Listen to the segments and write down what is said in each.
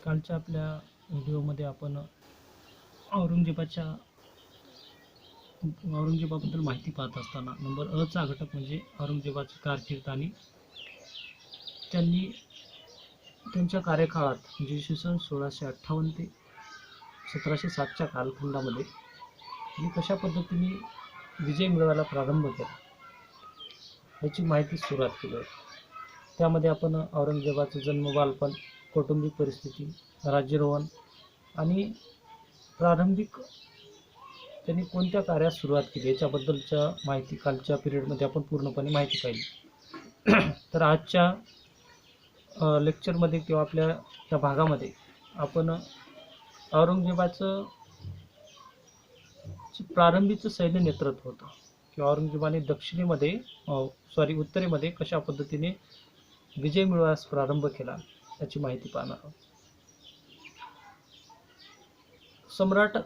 कालच्या आपल्या व्हिडिओमध्ये आपण औरंगजेबाच्या औरंगजेबाबद्दल माहिती पाहत असताना नंबर अ चा घटक म्हणजे औरंगजेबाची कारकीर्द आणि त्यांनी त्यांच्या कार्यकाळात म्हणजे इसवी सन 1658 ते 1707च्या कालखंडामध्ये त्यांनी कशा पद्धतीने विजय मिळवायला प्रारंभ केला याची माहिती सुरुवात केली आहे. त्यामध्ये आपण औरंगजेबाचं जन्म, बालपण, कौटुंबिक परिस्थिती, राज्यारोहण आणि प्रारंभिक त्यांनी कोणत्या कार्यास सुरुवात केली याच्याबद्दलच्या माहिती कालच्या पिरियडमध्ये आपण पूर्णपणे माहिती पाहिली. तर आजच्या लेक्चरमध्ये किंवा आपल्या या भागामध्ये आपण औरंगजेबाचं प्रारंभीचं सैन्य नेतृत्व होतं किंवा औरंगजेबाने उत्तरेमध्ये कशा पद्धतीने विजय मिळवण्यास प्रारंभ केला याची माहिती पाहणार आहोत. सम्राट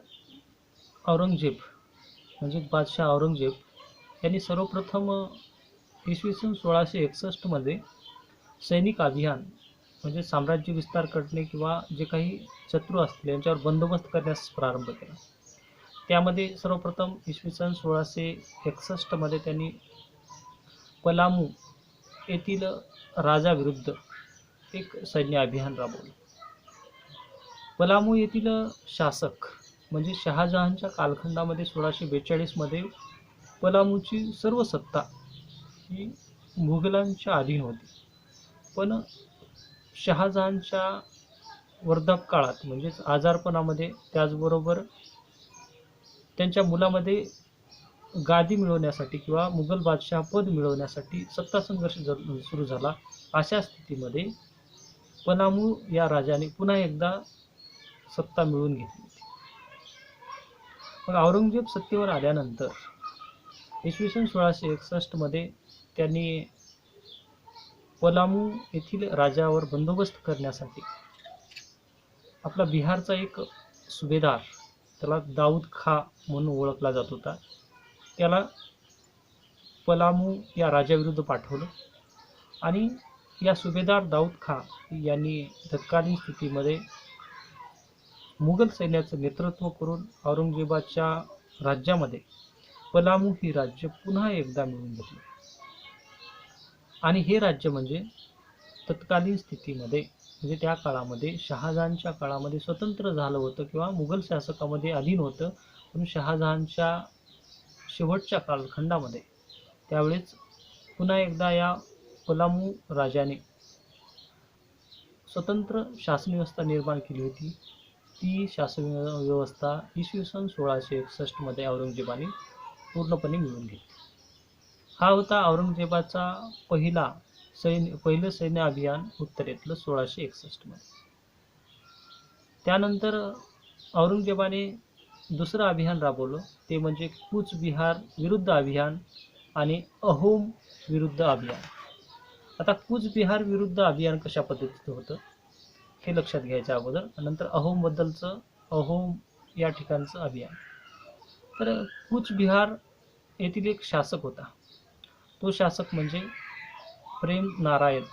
औरंगजेब म्हणजे बादशाह औरंगजेब यांनी सर्वप्रथम इसवी सन 1661 मध्ये सैनिक अभियान म्हणजे साम्राज्य विस्तार करणे किंवा जे काही शत्रू असतील यांच्यावर बंदोबस्त करण्यास प्रारंभ केला. त्यामध्ये सर्वप्रथम इसवी सन 1661 मध्ये त्यांनी पलामू येथील राजाविरुद्ध एक सैन्य अभियान राबवलं. पलामू येथील शासक म्हणजे शहाजहानच्या कालखंडामध्ये 1642 मध्ये पलामूची सर्व सत्ता ही मुघलांच्या अधीन होती. पण शहाजहानच्या वृद्धापकाळात म्हणजेच आजारपणामध्ये त्याचबरोबर त्यांच्या मुलामध्ये गादी मिळवण्यासाठी किंवा मुघल बादशाह पद मिळवण्यासाठी सत्ता संघर्ष सुरू झाला. अशा स्थितीमध्ये पलामू या राजाने पुन्हा एकदा सत्ता मिळवून घेतली होती. मग औरंगजेब सत्तेवर आल्यानंतर इसवी सन 1661 मध्ये त्यांनी पलामू येथील राजावर बंदोबस्त करण्यासाठी आपला बिहारचा एक सुभेदार, त्याला दाऊद खा म्हणून ओळखला जात होता, त्याला पलामू या राजाविरुद्ध पाठवलं. आणि या सुभेदार दाऊद खा यांनी तत्कालीन स्थितीमध्ये मुघल सैन्याचं नेतृत्व करून औरंगजेबाच्या राज्यामध्ये पलामू ही राज्य पुन्हा एकदा मिळवून घेतलं. आणि हे राज्य म्हणजे तत्कालीन स्थितीमध्ये म्हणजे त्या काळामध्ये शहाजहानच्या काळामध्ये स्वतंत्र झालं होतं किंवा मुघल शासकामध्ये अधीन होतं. पण शहाजहानच्या शेवटच्या कालखंडामध्ये त्यावेळेस पुन्हा एकदा या पलामू राजाने स्वतंत्र शासन व्यवस्था निर्माण केली होती. ती शासन व्यवस्था इसवी सन 1661 मध्ये औरंगजेबाने पूर्णपणे मिळवून घेतली. हा होता औरंगजेबाचा पहिलं सैन्य अभियान उत्तरेतलं 1661 मध्ये. त्यानंतर औरंगजेबाने दुसरं अभियान राबवलं, ते म्हणजे कूचबिहार विरुद्ध अभियान आणि अहोम विरुद्ध अभियान. आता कूचबिहार विरुद्ध अभियान कशा पद्धतीचं होतं हे लक्षात घ्यायचं अगोदर, नंतर अहोम या ठिकाणचं अभियान. तर कूचबिहार येथील एक शासक होता. तो शासक म्हणजे प्रेम नारायण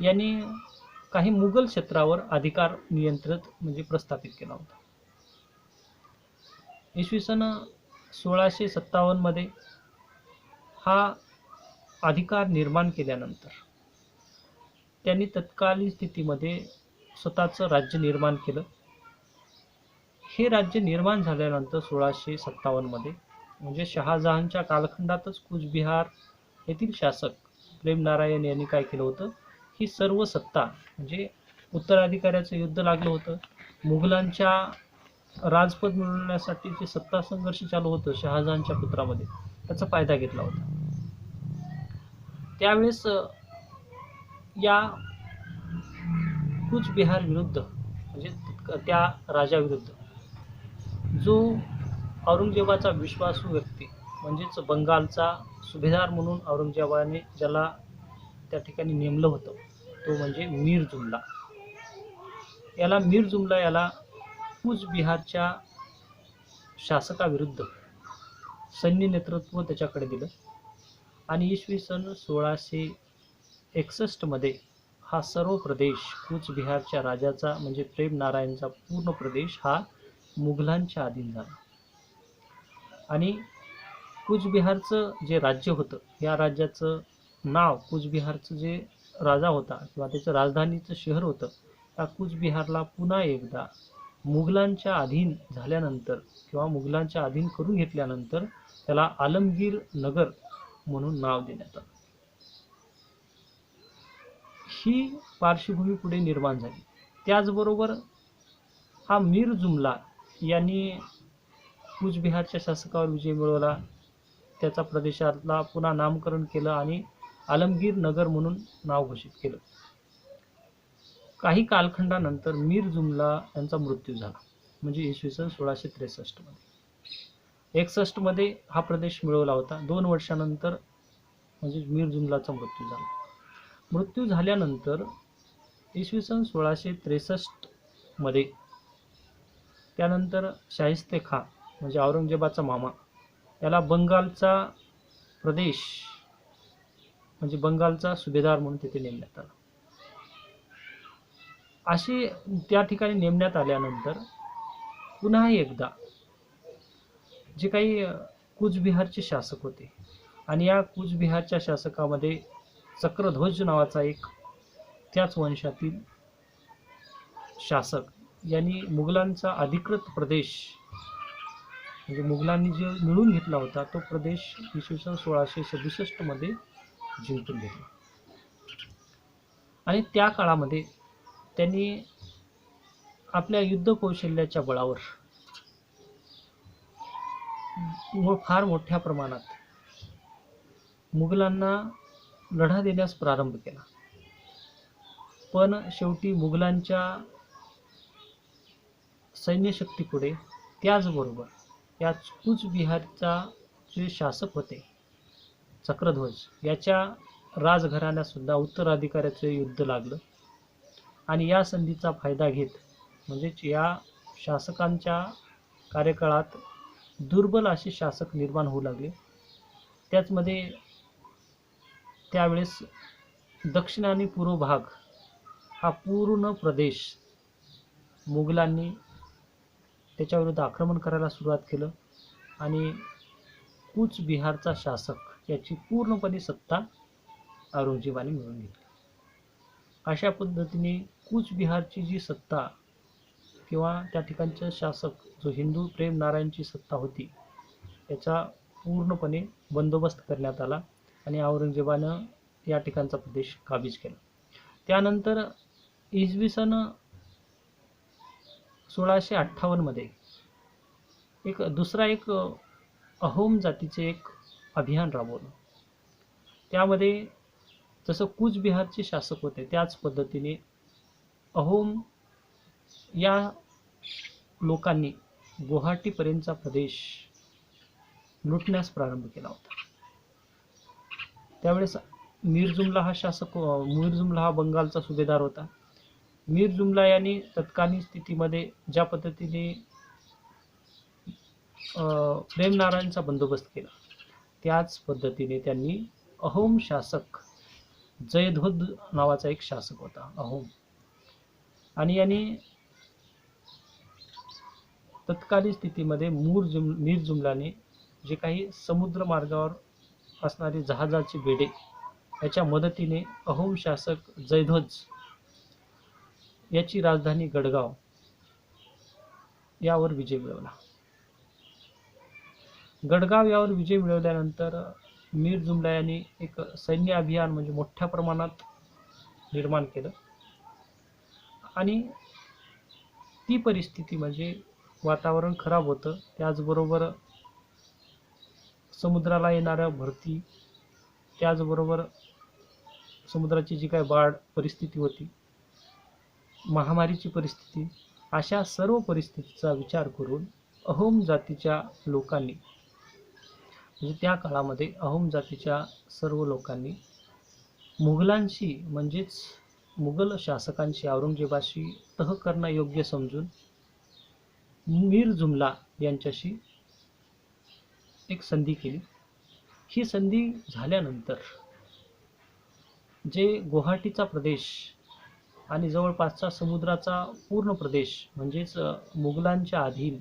यांनी काही मुघल क्षेत्रावर अधिकार नियंत्रित म्हणजे प्रस्थापित केला होता. इसवी सन 1657 मध्ये हा अधिकार निर्माण केल्यानंतर त्यांनी तत्कालीन स्थितीमध्ये स्वतःचं राज्य निर्माण केलं. हे राज्य निर्माण झाल्यानंतर 1657 मध्ये म्हणजे शहाजहानच्या कालखंडातच कूचबिहार येथील शासक प्रेम नारायण यांनी काय केलं होतं, ही सर्व सत्ता म्हणजे उत्तराधिकाऱ्याचं युद्ध लागलं होतं. मुघलांच्या राजपद मिळवण्यासाठी जे सत्ता संघर्ष चालू होतं शहाजहानच्या पुत्रामध्ये, त्याचा फायदा घेतला होता. त्यावेळेस या कूचबिहार विरुद्ध म्हणजे त्या राजाविरुद्ध जो औरंगजेबाचा विश्वासू व्यक्ती म्हणजेच बंगालचा सुभेदार म्हणून औरंगजेबाने ज्याला त्या ठिकाणी नेमलं होतं, तो म्हणजे मीर जुमला. मीर जुमला याला कूचबिहारच्या शासकाविरुद्ध सैन्य नेतृत्व त्याच्याकडे दिलं. आणि इसवी सन 1661 मध्ये हा सर्व प्रदेश कूचबिहारच्या राजाचा म्हणजे प्रेम नारायणचा पूर्ण प्रदेश हा मुघलांच्या अधीन झाला. आणि कूचबिहारचं जे राज्य होतं, या राज्याचं नाव, कूचबिहारचं जे राजा होता किंवा त्याचं राजधानीचं शहर होतं, त्या कूचबिहारला पुन्हा एकदा मुघलांच्या अधीन झाल्यानंतर किंवा मुघलांच्या अधीन करून घेतल्यानंतर त्याला आलमगीर नगर म्हणून नाव देण्यात आलं. ही पार्श्वभूमी पुढे निर्माण झाली. त्याचबरोबर हा मीर जुमला यांनी कूचबिहारच्या शासकावर विजय मिळवला, त्याचा प्रदेशाला पुन्हा नामकरण केलं आणि आलमगीर नगर म्हणून नाव घोषित केलं. काही कालखंडानंतर मीर जुमला यांचा मृत्यू झाला, म्हणजे इसवी सन 1663 मध्ये. 61 मध्ये हा प्रदेश मिळवला होता. 2 वर्षानंतर म्हणजे मीर जुमलाचा मृत्यू झाला. मृत्यू झाल्यानंतर इसवी सन 1663 मध्ये त्यानंतर शाहिस्ते खां म्हणजे औरंगजेबाचा मामा याला बंगालचा प्रदेश म्हणजे बंगालचा सुभेदार म्हणून तिथे नेमण्यात आला. अशी त्या ठिकाणी नेमण्यात आल्यानंतर पुन्हा एकदा जे काही कूचबिहारचे शासक होते आणि या कूचबिहारच्या शासकामध्ये चक्रध्वज नावाचा एक त्याच वंशातील शासक यांनी मुघलांचा अधिकृत प्रदेश म्हणजे मुघलांनी जे मिळून घेतला होता तो प्रदेश इसवी सन 1667 मध्ये जिंकून घेतला. आणि त्या काळामध्ये त्यांनी आपल्या युद्ध कौशल्याच्या बळावर फार मोठ्या प्रमाणात मुघलांना लढा देण्यास प्रारंभ केला. पण शेवटी मुघलांच्या सैन्यशक्तीपुढे त्याचबरोबर या कूचबिहारचा जे शासक होते चक्रध्वज याच्या राजघराण्यासुद्धा उत्तराधिकाऱ्याचं युद्ध लागलं. आणि या संधीचा फायदा घेत म्हणजेच या शासकांच्या कार्यकाळात दुर्बल असे शासक निर्माण होऊ लागले. त्याचमध्ये त्यावेळेस दक्षिण आणि पूर्व भाग हा पूर्ण प्रदेश मुघलांनी त्याच्याविरुद्ध आक्रमण करायला सुरुवात केलं आणि कूचबिहारचा शासक याची पूर्णपणे सत्ता औरंगजेबाने मिळवून घेतली. अशा पद्धतीने कूचबिहारची जी सत्ता किंवा त्या ठिकाणचा शासक जो हिंदू प्रेम नारायणची सत्ता होती याचा पूर्णपणे बंदोबस्त करण्यात आला आणि औरंगजेबानं या ठिकाणचा प्रदेश काबीज केला. त्यानंतर इसवी सन 1658 मध्ये दुसरा एक अहोम जातीचे एक अभियान राबवलं. त्यामध्ये जसं कूचबिहारचे शासक होते त्याच पद्धतीने अहोम या लोकांनी गुवाहाटीपर्यंतचा प्रदेश लुटण्यास प्रारंभ केला होता. त्यावेळेस मीर जुमला हा बंगालचा सुभेदार होता. मीर जुमला यांनी तत्कालीन स्थितीमध्ये ज्या पद्धतीने प्रेम नारायणचा बंदोबस्त केला त्याच पद्धतीने त्यांनी अहोम शासक जयध्वज नावाचा एक शासक होता अहोम, आणि यांनी तत्कालीन स्थितीमध्ये मीर जुमलाने जे काही समुद्र मार्गावर असणारी जहाजाची बेडे याच्या मदतीने अहोम शासक जयध्वज याची राजधानी गडगाव यावर विजय मिळवला. गडगाव यावर विजय मिळवल्यानंतर मीर जुमला यांनी एक सैन्य अभियान म्हणजे मोठ्या प्रमाणात निर्माण केलं आणि ती परिस्थिती म्हणजे वातावरण खराब होतं, त्याचबरोबर समुद्राला येणाऱ्या भरती, त्याचबरोबर समुद्राची जी काही बाढ परिस्थिती होती, महामारीची परिस्थिती, अशा सर्व परिस्थितीचा विचार करून अहोम जातीच्या लोकांनी म्हणजे त्या काळामध्ये अहोम जातीच्या सर्व लोकांनी मुघलांशी म्हणजेच मुघल शासकांशी औरंगजेबाशी तह करणं योग्य समजून मीर जुमला यांच्याशी एक संधी केली. ही संधी झाल्यानंतर जे गुवाहाटीचा प्रदेश आणि जवळपासचा समुद्राचा पूर्ण प्रदेश म्हणजेच मुघलांच्या अधीन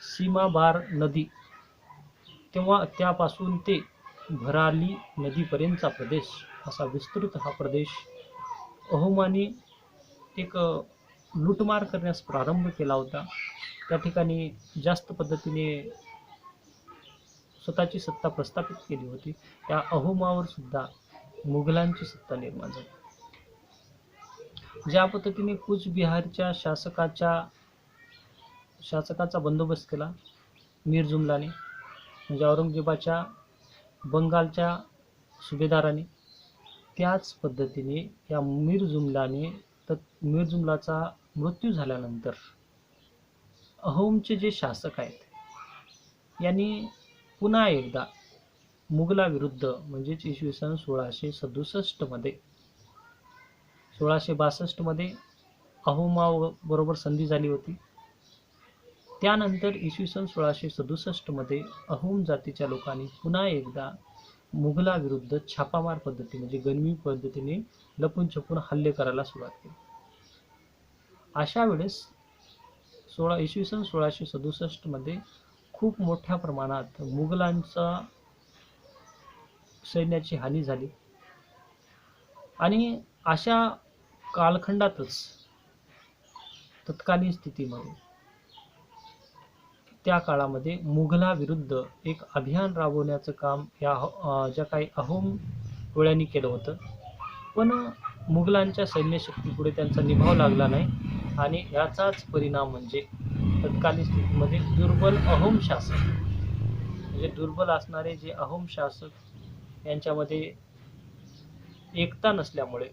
सीमाबार नदी तेव्हा त्यापासून ते भराली नदीपर्यंतचा प्रदेश असा विस्तृत हा प्रदेश अहोमांनी एक लूटमार करण्यास प्रारंभ केला होता. त्या ठिकाणी जास्त पद्धतीने स्वतःची सत्ता प्रस्थापित केली होती. त्या अहोमावर सुद्धा मुघलांची सत्ता निर्माण झाली. ज्या पद्धतीने कूचबिहारच्या शासकाचा बंदोबस्त केला मीर जुमलाने, म्हणजे औरंगजेबाच्या बंगालच्या सुभेदाराने, त्याच पद्धतीने या मीर जुमलाचा मृत्यू झाल्यानंतर अहोमचे जे शासक आहेत यांनी पुन्हा एकदा मुघलाविरुद्ध म्हणजेच इसवी सन 1662 मध्ये अहोमाबरोबर संधी झाली होती. त्यानंतर इसवी सन 1667 मध्ये अहोम जातीच्या लोकांनी पुन्हा एकदा मुघलाविरुद्ध छापामार पद्धती म्हणजे गनिमी पद्धतीने लपून छपून हल्ले करायला सुरुवात केली. अशा वेळेस इसवी सन 1667 मध्ये खूप मोठ्या प्रमाणात मुघलांचा सैन्याची हानी झाली आणि अशा कालखंडातच तत्कालीन स्थितीमध्ये त्या काळामध्ये मुघलाविरुद्ध एक अभियान राबवण्याचं काम या ज्या काही अहोम टोळ्यांनी केलं होतं. पण मुघलांच्या सैन्यशक्तीपुढे त्यांचा निभाव लागला नाही आणि याचाच परिणाम म्हणजे तत्कालीन स्थितीमध्ये दुर्बल अहोम शासक म्हणजे दुर्बल असणारे जे अहोम शासक यांच्यामध्ये एकता नसल्यामुळे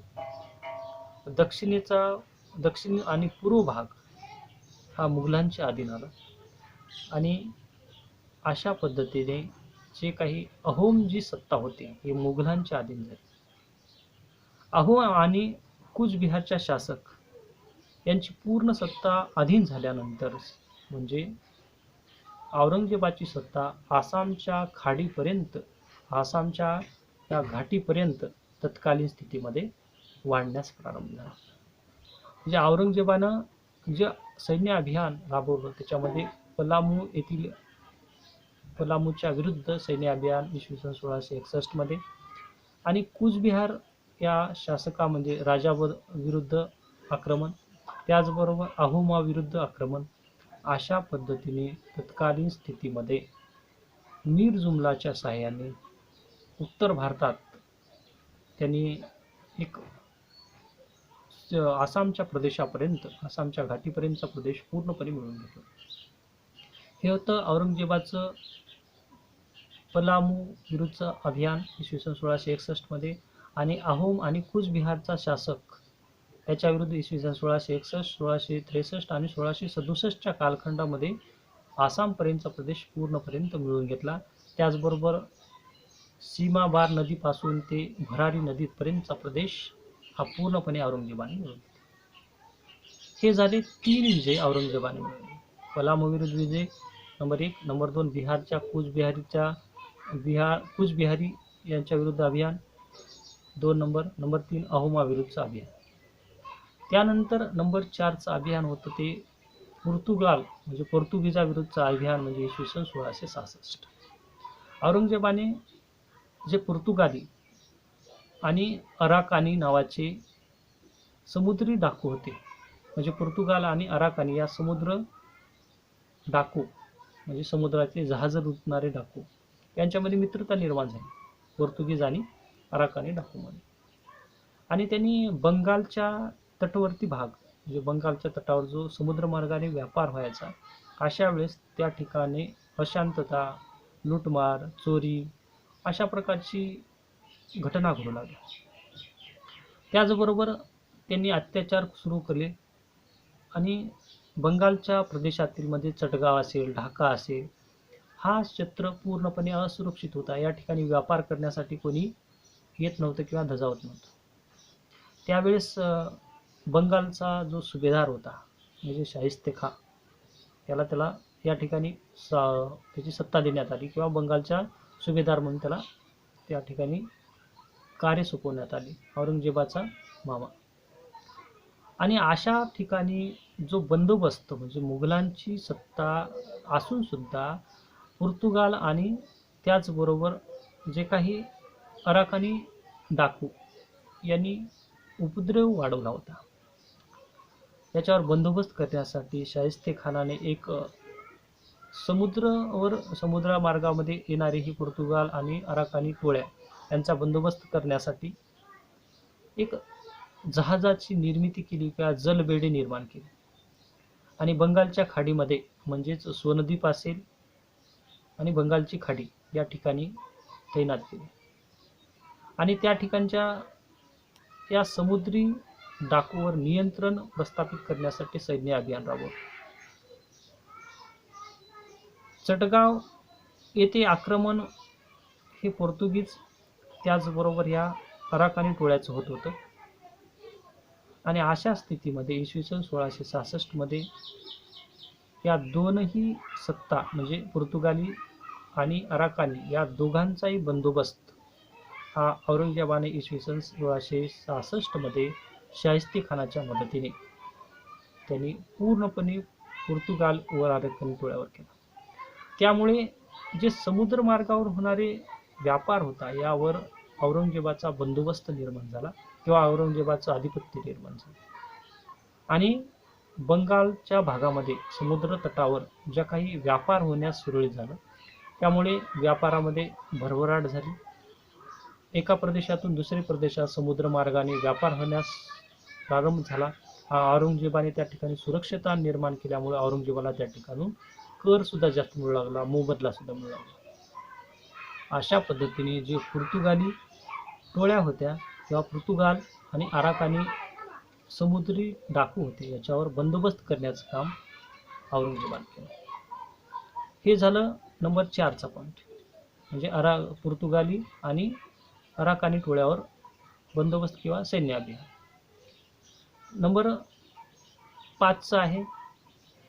दक्षिण आणि पूर्व भाग हा मुघलांच्या अधीन आला आणि अशा पद्धतीने जे काही अहोम जी सत्ता होती ही मुघलांच्या अधीन झाली. अहोम आणि कूचबिहारच्या शासक यांची पूर्ण सत्ता अधीन झाल्यानंतर म्हणजे औरंगजेबाची सत्ता आसामच्या खाडीपर्यंत आसामच्या या घाटीपर्यंत तत्कालीन स्थितीमध्ये वाढण्यास प्रारंभ झाला. म्हणजे औरंगजेबानं जे सैन्य अभियान राबवलं त्याच्यामध्ये पलामूच्या विरुद्ध सैन्य अभियान इसवी सन 1661 मध्ये आणि कूचबिहार या शासका म्हणजे राजावर विरुद्ध आक्रमण, त्याचबरोबर अहोमाविरुद्ध आक्रमण, अशा पद्धतीने तत्कालीन स्थितीमध्ये मीर जुमलाच्या सहाय्याने उत्तर भारतात त्यांनी एक आसामच्या प्रदेशापर्यंत आसामच्या घाटीपर्यंतचा प्रदेश पूर्णपणे मिळवून घेतला. हे होतं औरंगजेबाचं पलामू विरुद्धचं अभियान इसवी सन 1661 मध्ये आणि अहोम आणि कूचबिहारचा शासक याच्याविरुद्ध इसवी सन 1661, 1663 आणि 1667च्या कालखंडामध्ये आसामपर्यंतचा प्रदेश पूर्णपर्यंत मिळवून घेतला. त्याचबरोबर सीमाबार नदीपासून ते भरारी नदीपर्यंतचा प्रदेश हा पूर्णपणे औरंगजेबाने मिळवून घेतला. हे झाले 3 विजय औरंगजेबाने मिळवले. पलामू विरुद्ध विजय नंबर 1, नंबर 2 बिहारच्या कूचबिहारी यांच्या विरुद्ध अभियान 2 नंबर 3 अहोमाविरुद्धचं अभियान. त्यानंतर नंबर 4चं अभियान होतं ते पोर्तुगीजाविरुद्धचं अभियान म्हणजे इसवी सन 1666. औरंगजेबाने जे पोर्तुगाली आणि अराकानी नावाचे समुद्री डाकू होते म्हणजे पोर्तुगाल आणि अराकानी या समुद्र डाकू म्हणजे समुद्रातले जहाज लुटणारे डाकू यांच्यामध्ये मित्रता निर्माण झाली पोर्तुगीज आणि अराकानी डाकूमध्ये. आणि त्यांनी बंगालच्या तटवर्ती भाग म्हणजे बंगालच्या तटावर जो समुद्रमार्गाने व्यापार व्हायचा अशा वेळेस त्या ठिकाणी अशांतता, लूटमार, चोरी अशा प्रकारची घटना घडू लागल्या. त्याचबरोबर त्यांनी अत्याचार सुरू केले आणि बंगालच्या प्रदेशातील मध्ये चटगाव असेल, ढाका असेल, हा क्षेत्र पूर्णपणे असुरक्षित होता. या ठिकाणी व्यापार करण्यासाठी कोणी येत नव्हतं किंवा धजावत नव्हतं. त्यावेळेस बंगालचा जो सुभेदार होता म्हणजे शाहिस्ते खां त्याला या ठिकाणी त्याची सत्ता देण्यात आली किंवा बंगालच्या सुभेदार म्हणून त्याला त्या ठिकाणी कार्य सोपवण्यात आले, औरंगजेबाचा मामा. आणि अशा ठिकाणी जो बंदोबस्त म्हणजे मुघलांची सत्ता असून सुद्धा पोर्तुगाल आणि त्याचबरोबर जे काही अराकानी डाकू यांनी उपद्रव वाढवला होता. याच्यावर बंदोबस्त करण्यासाठी शाहिस्तेखानाने एक समुद्रमार्गामध्ये येणारी ही पोर्तुगाल आणि अराकानी टोळ्या यांचा बंदोबस्त करण्यासाठी एक जहाजाची निर्मिती केली किंवा जलबेडे निर्माण केली आणि बंगालच्या खाडीमध्ये म्हणजेच स्वनदीप असेल आणि बंगालची खाडी या ठिकाणी तैनात केली आणि त्या ठिकाणच्या या समुद्री डाकूवर नियंत्रण प्रस्थापित करण्यासाठी सैन्य अभियान राबवलं. चटगाव येथे आक्रमण हे पोर्तुगीज त्याचबरोबर या अराकानी टोळ्याचं होत होतं आणि अशा स्थितीमध्ये इसवी सन 1666 मध्ये या दोनही सत्ता म्हणजे पोर्तुगाली आणि अराकानी या दोघांचाही बंदोबस्त हा औरंगजेबाने इसवी सन 1666 मध्ये शाहिस्तेखानाच्या मदतीने त्यांनी पूर्णपणे पोर्तुगाल व अराकानी टोळ्यावर केला. त्यामुळे जे समुद्रमार्गावर होणारे व्यापार होता यावर औरंगजेबाचा बंदोबस्त निर्माण झाला किंवा औरंगजेबाचं आधिपत्य निर्माण झालं आणि बंगालच्या भागामध्ये समुद्र तटावर ज्या काही व्यापार होण्यास सुरळीत झालं त्यामुळे व्यापारामध्ये भरभराट झाली. एका प्रदेशातून दुसऱ्या प्रदेशात समुद्रमार्गाने व्यापार होण्यास प्रारंभ झाला. औरंगजेबाने त्या ठिकाणी सुरक्षता निर्माण केल्यामुळे औरंगजेबाला त्या ठिकाणून कर सुद्धा जास्त मिळू लागला, मोबदला सुद्धा मिळू लागला. अशा पद्धतीने जे पोर्तुगाली टोळ्या होत्या किंवा पोर्तुगाल आणि अराकानी समुद्री डाकू होते याच्यावर बंदोबस्त करण्याचं काम औरंगजेबाने केलं. हे झालं नंबर 4चा पॉईंट म्हणजे पोर्तुगाली आणि अराकानी टोळ्यावर बंदोबस्त किंवा सैन्य अभियान. नंबर 5चा आहे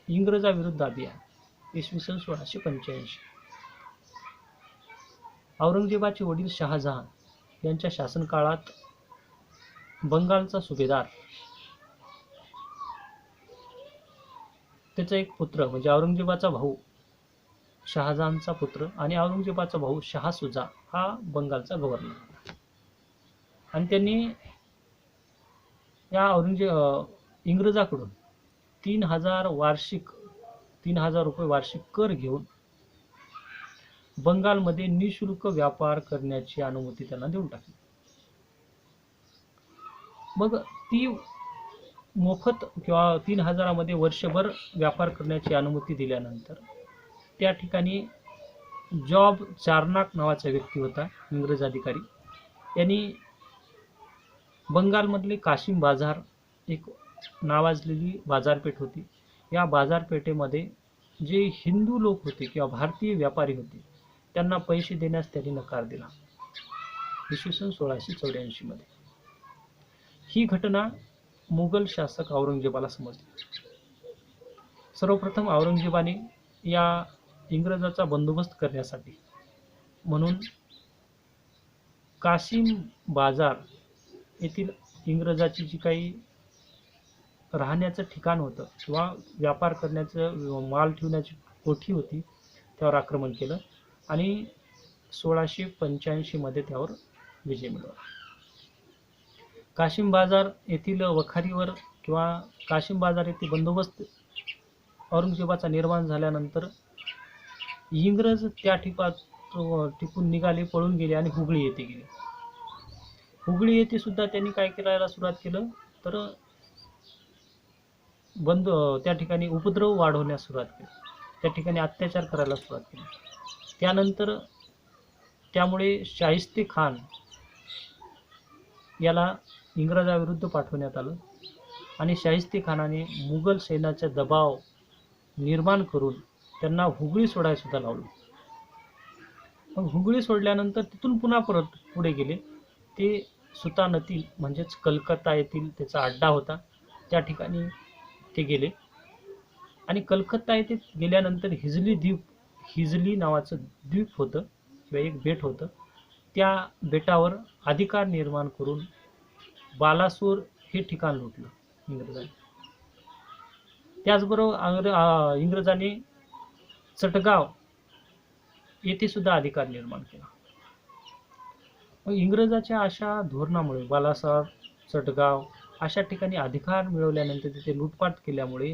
इंग्रजाविरुद्ध अभियान इसवी सन 1685. औरंगजेबाचे वडील शहाजहान यांच्या शासनकाळात बंगालचा सुभेदार त्याचा एक पुत्र म्हणजे औरंगजेबाचा भाऊ शहाजहानचा पुत्र आणि औरंगजेबाचा भाऊ शहा सुजा हा बंगालचा गव्हर्नर होता आणि त्यांनी या इंग्रजाकडून 3,000 रुपये वार्षिक कर घेऊन बंगालमध्ये निशुल्क व्यापार करण्याची अनुमती त्यांना देऊन टाकली. मग ती मोफत किंवा 3,000 मध्ये वर्षभर व्यापार करण्याची अनुमती दिल्यानंतर त्या ठिकाणी जॉब चार्नाक नावाचा व्यक्ती होता इंग्रज अधिकारी. यांनी बंगालमधले काशिम बाजार एक नावाजलेली बाजारपेठ होती. या बाजारपेठेमध्ये जे हिंदू लोक होते किंवा भारतीय व्यापारी होते त्यांना पैसे देण्यास त्यांनी नकार दिला इसवी सन 1684 मध्ये. ही घटना मुघल शासक औरंगजेबाला समजली. सर्वप्रथम औरंगजेबाने या इंग्रजाचा बंदोबस्त करण्यासाठी म्हणून काशिम बाजार येथील इंग्रजाची जी काही राहण्याचं ठिकाण होतं किंवा व्यापार करण्याचं माल ठेवण्याची कोठी होती त्यावर आक्रमण केलं आणि 1685 मध्ये त्यावर विजय मिळवला. काशिम बाजार येथील वखारीवर किंवा काशिम बाजार येथे बंदोबस्त औरंगजेबाचा निर्माण झाल्यानंतर इंग्रज त्या ठिकाण निघाले, पळून गेले आणि हुगळी येथे गेले. हुगळी येथे सुद्धा त्यांनी काय करायला सुरुवात केलं तर त्या ठिकाणी उपद्रव वाढवण्यास सुरुवात केली, त्या ठिकाणी अत्याचार करायला सुरुवात केली. त्यानंतर त्यामुळे शाहिस्तेखान याला इंग्रजाविरुद्ध पाठवण्यात आलं आणि शाहिस्तेखानाने मुघल सैन्याचा दबाव निर्माण करून त्यांना हुगळी सोडायला सुद्धा लावलं. मग हुगळी सोडल्यानंतर तिथून पुन्हा परत पुढे गेले. ते सुतानती म्हणजेच कलकत्ता येथील त्याचा अड्डा होता त्या ठिकाणी ते गेले आणि कलकत्ता येथे गेल्यानंतर हिजली नावाचं द्वीप होतं किंवा एक बेट होतं. त्या बेटावर अधिकार निर्माण करून बालासोर हे ठिकाण लुटलं इंग्रजांनी. त्याचबरोबर इंग्रजांनी चटगाव येथे सुद्धा अधिकार निर्माण केला. मग इंग्रजाच्या अशा धोरणामुळे बालासार, चटगाव अशा ठिकाणी अधिकार मिळवल्यानंतर तिथे लूटपाट केल्यामुळे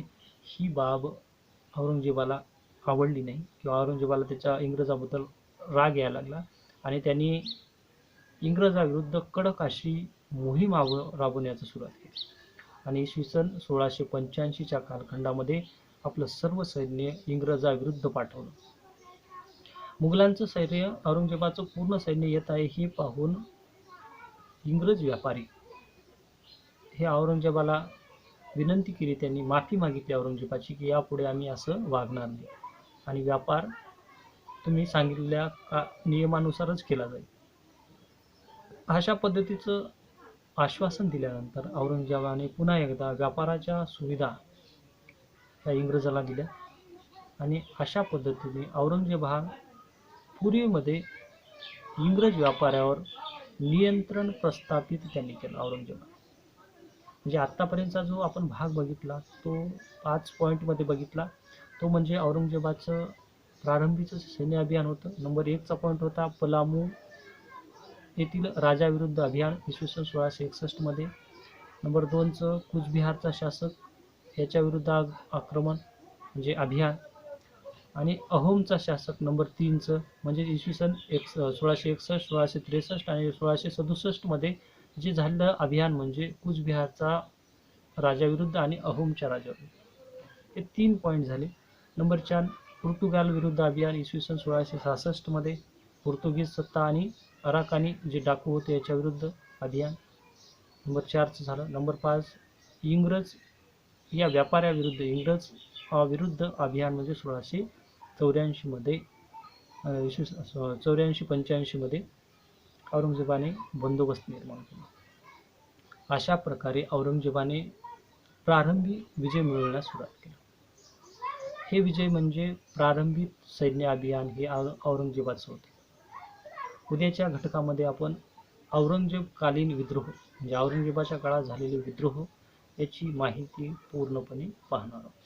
ही बाब औरंगजेबाला आवडली नाही किंवा औरंगजेबाला त्याच्या इंग्रजाबद्दल राग यायला लागला आणि त्यांनी इंग्रजाविरुद्ध कडक अशी मोहीम राबवण्याची सुरुवात केली आणि इसवी सन 1685च्या कालखंडामध्ये आपलं सर्व सैन्य इंग्रजाविरुद्ध पाठवलं. मुघलांचं सैन्य औरंगजेबाचं पूर्ण सैन्य येत आहे हे पाहून इंग्रज व्यापारी हे औरंगजेबाला विनंती केली, त्यांनी माफी मागितली औरंगजेबाची की यापुढे आम्ही असं वागणार नाही आणि व्यापार तुम्ही सांगितलेल्या नियमानुसारच केला जाईल. अशा पद्धतीचं आश्वासन दिल्यानंतर औरंगजेबाने पुन्हा एकदा व्यापाराच्या सुविधा या इंग्रजाला दिल्या आणि अशा पद्धतीने औरंगजेब हा पूर्वीमध्ये इंग्रज व्यापाऱ्यावर नियंत्रण प्रस्थापित त्यांनी केलं. औरंगजेबाने म्हणजे आत्तापर्यंतचा जो आपण भाग बघितला तो 5 पॉईंटमध्ये बघितला, तो म्हणजे औरंगजेबाचं प्रारंभीचं सैन्य अभियान होतं. नंबर 1चा पॉईंट होता पलामू येथील राजाविरुद्ध अभियान इसवी सन 1661 मध्ये. नंबर 2चं कूचबिहारचा शासक याच्याविरुद्ध आक्रमण म्हणजे अभियान आणि अहोमचा शासक नंबर 3चं म्हणजे इसवी सन 1661, 1663 आणि 1667 मध्ये जे झालेलं अभियान म्हणजे कूचबिहारचा राजाविरुद्ध आणि अहोमच्या राजाविरुद्ध. हे 3 पॉईंट झाले. नंबर 4 पोर्तुगाल विरुद्ध अभियान इसवी सन 1666 मध्ये. पोर्तुगीज सत्ता आणि अराकानी जे डाकू होते याच्या विरुद्ध अभियान नंबर 4चं झालं. नंबर 5 इंग्रज या व्यापाऱ्याविरुद्ध इंग्रज विरुद्ध अभियान म्हणजे 1684 मध्ये 84-85 मध्ये औरंगजेबाने बंदोबस्त निर्माण केला. अशा प्रकारे औरंगजेबाने प्रारंभी विजय मिळवण्यास सुरुवात केली. हे विजय म्हणजे प्रारंभिक सैन्य अभियान हे औरंगजेबाचं होते. उद्याच्या घटकामध्ये आपण औरंगजेबकालीन विद्रोह म्हणजे औरंगजेबाच्या काळात झालेले विद्रोह याची माहिती पूर्णपणे पाहणार आहोत.